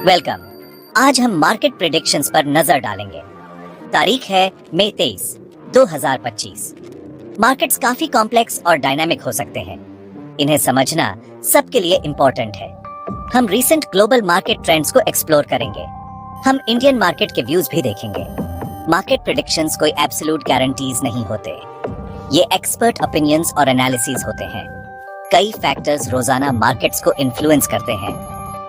Welcome. आज हम market predictions पर नजर डालेंगे। तारीख है मई 23, 2025। मार्केट्स काफी कॉम्प्लेक्स और डायनामिक हो सकते हैं। इन्हें समझना सबके लिए इम्पोर्टेंट है। हम रीसेंट ग्लोबल मार्केट ट्रेंड्स को एक्सप्लोर करेंगे। हम इंडियन मार्केट के व्यूज भी देखेंगे। मार्केट प्रेडिक्शंस कोई एब्सोल्यूट गारंटीज नहीं होते। ये एक्सपर्ट ओपिनियंस और एनालिसिस होते हैं। कई फैक्टर्स रोजाना मार्केट्स को इन्फ्लुएंस करते हैं।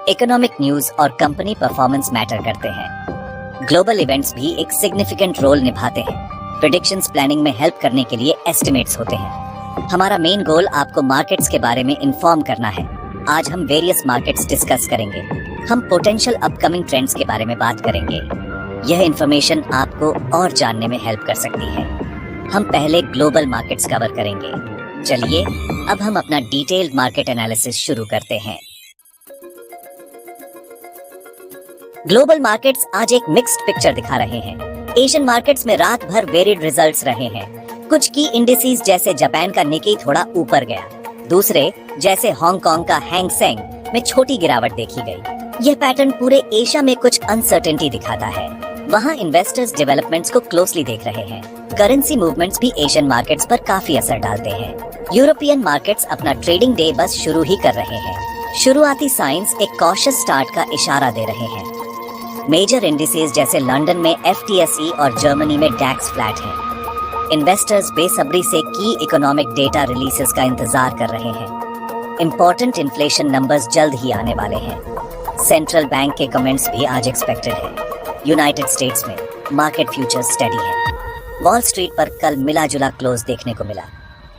इकोनॉमिक न्यूज और कंपनी परफॉर्मेंस मैटर करते हैं। ग्लोबल इवेंट्स भी एक सिग्निफिकेंट रोल निभाते हैं। प्रेडिक्शंस प्लानिंग में हेल्प करने के लिए एस्टिमेट्स होते हैं। हमारा मेन गोल आपको मार्केट्स के बारे में इन्फॉर्म करना है। आज हम वेरियस मार्केट्स डिस्कस करेंगे। हम पोटेंशियल अपकमिंग ट्रेंड्स के बारे में बात करेंगे। यह इंफॉर्मेशन आपको और जानने में हेल्प कर सकती है। हम पहले ग्लोबल मार्केट्स कवर करेंगे। चलिए अब हम अपना डिटेल्ड मार्केट एनालिसिस शुरू करते हैं। ग्लोबल मार्केट्स आज एक मिक्स्ड पिक्चर दिखा रहे हैं। एशियन मार्केट्स में रात भर वेरिड रिजल्ट्स रहे हैं। कुछ की इंडिसेस जैसे जापान का निकी थोड़ा ऊपर गया, दूसरे जैसे हांगकांग का हैंग सेंग में छोटी गिरावट देखी गई। यह पैटर्न पूरे एशिया में कुछ अनसर्टेनिटी दिखाता है। वहाँ इन्वेस्टर्स डेवलपमेंट्स को क्लोजली देख रहे हैं। करेंसी मूवमेंट्स भी एशियन मार्केट्स पर काफी असर डालते हैं। यूरोपियन मार्केट्स अपना ट्रेडिंग डे बस शुरू ही कर रहे हैं। शुरुआती साइंस एक कॉशियस स्टार्ट का इशारा दे रहे हैं। मेजर इंडिसेस जैसे लंदन में FTSE और जर्मनी में डैक्स फ्लैट हैं। इन्वेस्टर्स बेसब्री से की इकोनॉमिक डेटा रिलीजेस का इंतजार कर रहे हैं। इम्पोर्टेंट इन्फ्लेशन नंबर्स जल्द ही आने वाले हैं। सेंट्रल बैंक के कमेंट्स भी आज एक्सपेक्टेड हैं। यूनाइटेड स्टेट्स में मार्केट फ्यूचर्स स्टेडी है। वॉल स्ट्रीट पर कल मिला जुला क्लोज देखने को मिला।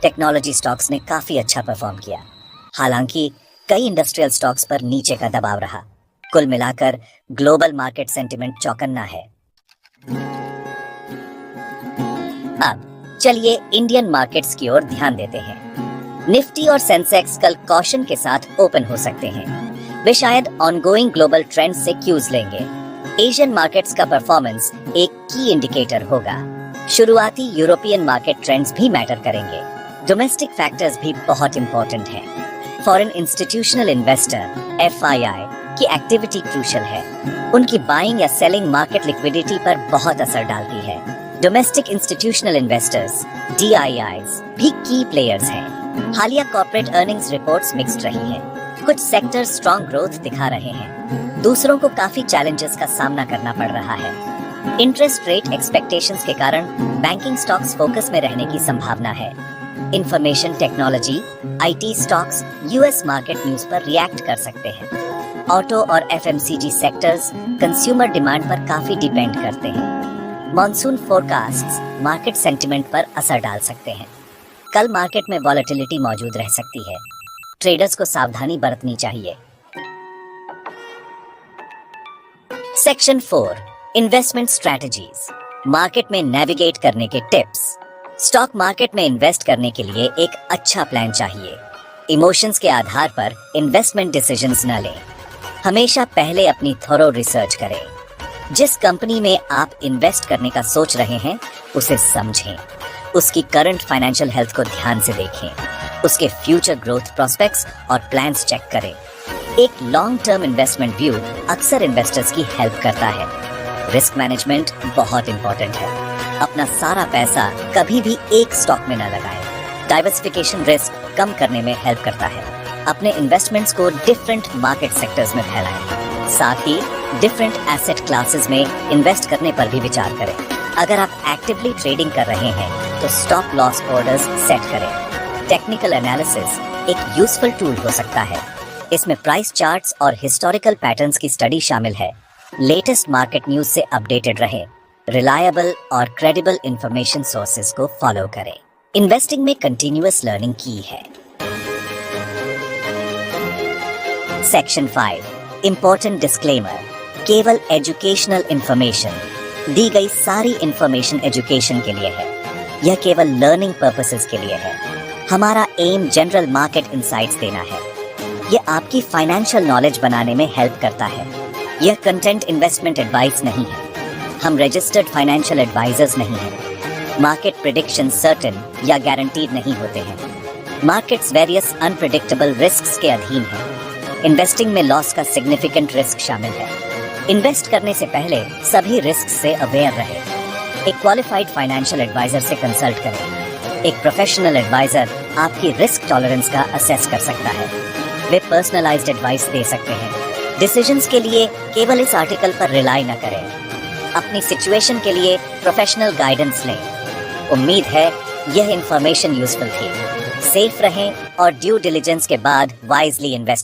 टेक्नोलॉजी स्टॉक्स ने काफी अच्छा परफॉर्म किया, हालांकि कई इंडस्ट्रियल स्टॉक्स पर नीचे का दबाव रहा। कुल मिलाकर ग्लोबल मार्केट सेंटिमेंट चौकन्ना है। अब चलिए इंडियन मार्केट्स की ओर ध्यान देते हैं। निफ्टी और सेंसेक्स कल कॉशन के साथ ओपन हो सकते हैं। वे शायद ऑनगोइंग ग्लोबल ट्रेंड से क्यूज लेंगे। एशियन मार्केट्स का परफॉर्मेंस एक की इंडिकेटर होगा। शुरुआती यूरोपियन मार्केट ट्रेंड्स भी मैटर करेंगे। डोमेस्टिक फैक्टर्स भी बहुत इंपॉर्टेंट हैं। फॉरेन इंस्टीट्यूशनल इन्वेस्टर FII की एक्टिविटी क्रूशल है। उनकी बाइंग या सेलिंग मार्केट लिक्विडिटी पर बहुत असर डालती है। डोमेस्टिक इंस्टीट्यूशनल इन्वेस्टर्स DIIs भी की प्लेयर्स हैं। हालिया कॉर्पोरेट अर्निंग्स रिपोर्ट्स मिक्स्ड रही हैं। कुछ सेक्टर्स स्ट्रॉन्ग ग्रोथ दिखा रहे हैं, दूसरों को काफी चैलेंजेस का सामना करना पड़ रहा है। इंटरेस्ट रेट एक्सपेक्टेशंस के कारण बैंकिंग स्टॉक्स फोकस में रहने की संभावना है। Information technology IT stocks US market news पर रिएक्ट कर सकते हैं। ऑटो और FMCG सेक्टर्स कंज्यूमर डिमांड पर काफी डिपेंड करते हैं। मॉनसून फोरकास्ट्स मार्केट सेंटिमेंट पर असर डाल सकते हैं। कल मार्केट में वॉलेटिलिटी मौजूद रह सकती है। ट्रेडर्स को सावधानी बरतनी चाहिए। सेक्शन 4 इन्वेस्टमेंट स्ट्रेटजीज, मार्केट में नेविगेट करने के टिप्स। स्टॉक मार्केट में इन्वेस्ट करने के लिए एक अच्छा प्लान चाहिए। इमोशंस के आधार पर इन्वेस्टमेंट डिसीजंस न लें। हमेशा पहले अपनी थॉरो रिसर्च करें। जिस कंपनी में आप इन्वेस्ट करने का सोच रहे हैं उसे समझें। उसकी करंट फाइनेंशियल हेल्थ को ध्यान से देखें। उसके फ्यूचर ग्रोथ प्रोस्पेक्ट्स और प्लान्स चेक करें। एक लॉन्ग टर्म इन्वेस्टमेंट व्यू अक्सर इन्वेस्टर्स की हेल्प करता है। रिस्क मैनेजमेंट बहुत इंपॉर्टेंट है। अपना सारा पैसा कभी भी एक स्टॉक में न लगाएं। डाइवर्सिफिकेशन रिस्क कम करने में हेल्प करता है। अपने इन्वेस्टमेंट्स को डिफरेंट मार्केट सेक्टर्स में फैलाएं। साथ ही डिफरेंट एसेट क्लासेस में इन्वेस्ट करने पर भी विचार करें। अगर आप एक्टिवली ट्रेडिंग कर रहे हैं तो स्टॉप लॉस ऑर्डर्स सेट करें। टेक्निकल एनालिसिस एक यूजफुल टूल हो सकता है। इसमें प्राइस चार्ट्स और हिस्टोरिकल पैटर्न्स की स्टडी शामिल है। लेटेस्ट मार्केट न्यूज से अपडेटेड रहें। रिलायबल और क्रेडिबल इंफॉर्मेशन सोर्सेज को फॉलो करें। इन्वेस्टिंग में कंटिन्यूअस लर्निंग की है। सेक्शन 5 इम्पोर्टेंट डिस्क्लेमर, केवल एजुकेशनल इंफॉर्मेशन। दी गई सारी इंफॉर्मेशन एजुकेशन के लिए है। यह केवल लर्निंग पर्पसेस के लिए है। हमारा एम जनरल मार्केट इंसाइट्स देना है। यह आपकी फाइनेंशियल नॉलेज बनाने में हेल्प करता है। यह कंटेंट इन्वेस्टमेंट एडवाइस नहीं है। हम रजिस्टर्ड फाइनेंशियल एडवाइजर्स नहीं हैं। मार्केट प्रेडिक्शन सर्टेन या गारंटीड नहीं होते हैं। मार्केट्स वेरियस अनप्रेडिक्टेबल रिस्क्स के अधीन हैं। इन्वेस्टिंग में लॉस का सिग्निफिकेंट रिस्क शामिल है। इन्वेस्ट करने से पहले सभी रिस्क से अवेयर रहें। एक क्वालिफाइड फाइनेंशियल एडवाइजर से कंसल्ट करें। एक प्रोफेशनल एडवाइजर आपकी रिस्क टॉलरेंस का असेस कर सकता है। वे पर्सनलाइज्ड एडवाइस दे सकते हैं। डिसीजंस के लिए केवल इस आर्टिकल पर रिलाई न करें। अपनी सिचुएशन के लिए प्रोफेशनल गाइडेंस लें। उम्मीद है यह इंफॉर्मेशन यूजफुल थी। सेफ रहें और ड्यू डिलिजेंस के बाद वाइजली इन्वेस्ट